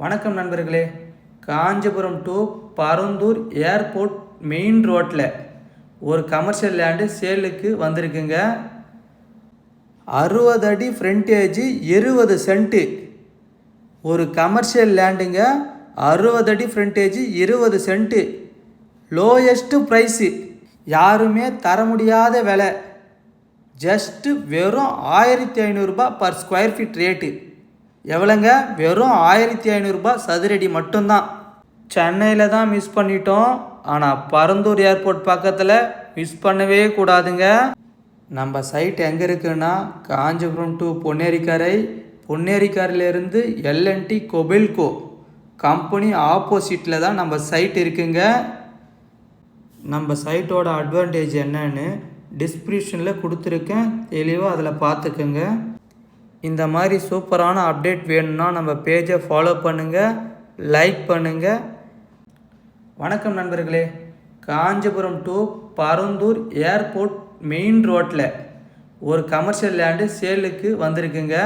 வணக்கம் நண்பர்களே. Kanchipuram to Parandur airport main ரோட்டில் ஒரு கமர்ஷியல் லேண்டு சேலுக்கு வந்திருக்குங்க. 60 அடி ஃப்ரண்டேஜ் 20 சென்ட்டு. ஒரு கமர்ஷியல் லேண்டுங்க. 60 அடி ஃப்ரண்டேஜ் 20 சென்ட்டு. லோயஸ்ட்டு ப்ரைஸு, யாருமே தர முடியாத விலை. ஜஸ்ட்டு வெறும் 1500 ரூபாய் பர் ஸ்கொயர் ஃபீட் ரேட்டு. எவ்வளோங்க? வெறும் 1500 ரூபாய் சதுரடி மட்டும்தான். சென்னையில் தான் மிஸ் பண்ணிட்டோம், ஆனால் பரந்தூர் ஏர்போர்ட் பக்கத்தில் மிஸ் பண்ணவே கூடாதுங்க. நம்ம சைட் எங்கே இருக்குன்னா காஞ்சிபுரம் டு பொன்னேரிக்கரை, பொன்னேரிக்கரையிலேருந்து எல்என்டி கொபெல்கோ கம்பெனி ஆப்போசிட்டில் தான் நம்ம சைட் இருக்குங்க. நம்ம சைட்டோட அட்வான்டேஜ் என்னன்னு டிஸ்கிரிப்ஷனில் கொடுத்துருக்கேன், தெளிவாக அதில் பார்த்துக்குங்க. இந்த மாதிரி சூப்பரான அப்டேட் வேணும்னா நம்ம பேஜை ஃபாலோ பண்ணுங்கள், லைக் பண்ணுங்கள். வணக்கம் நண்பர்களே. Kanchipuram to Parandur airport main ரோட்டில் ஒரு கமர்ஷியல் லேண்டு சேலுக்கு வந்திருக்குங்க.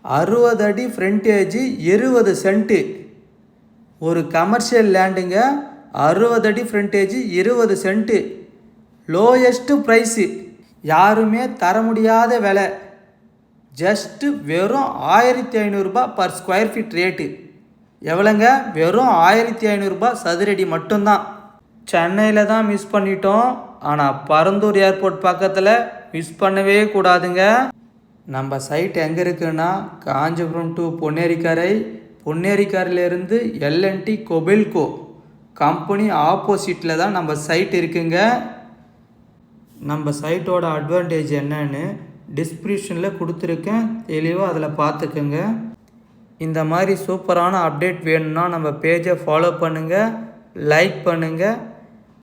60 அடி ஃப்ரண்டேஜ் 20 சென்ட்டு. ஒரு கமர்ஷியல் லேண்டுங்க. 60 அடி ஃப்ரண்டேஜ் 20 சென்ட்டு. லோயஸ்ட்டு ப்ரைஸு, யாருமே தர முடியாத விலை. ஜஸ்ட்டு வெறும் 1500 ரூபாய் பர் ஸ்கொயர் ஃபீட் ரேட்டு. எவ்வளோங்க? வெறும் 1500 ரூபாய் சதுரடி மட்டும்தான். சென்னையில் தான் மிஸ் பண்ணிட்டோம், ஆனால் பரந்தூர் ஏர்போர்ட் பக்கத்தில் மிஸ் பண்ணவே கூடாதுங்க. நம்ம சைட் எங்கே இருக்குன்னா காஞ்சிபுரம் டு பொன்னேரிக்கரை, பொன்னேரிக்கரையிலேருந்து எல்என்டி கொபெல்கோ கம்பெனி ஆப்போசிட்டில் தான் நம்ம சைட் இருக்குங்க. நம்ம சைட்டோட அட்வான்டேஜ் என்னன்னு டிஸ்கிரிப்ஷனில் கொடுத்துருக்கேன், தெளிவாக அதில் பார்த்துக்குங்க. இந்த மாதிரி சூப்பரான அப்டேட் வேணும்னா நம்ம பேஜை ஃபாலோ பண்ணுங்கள், லைக் பண்ணுங்கள்.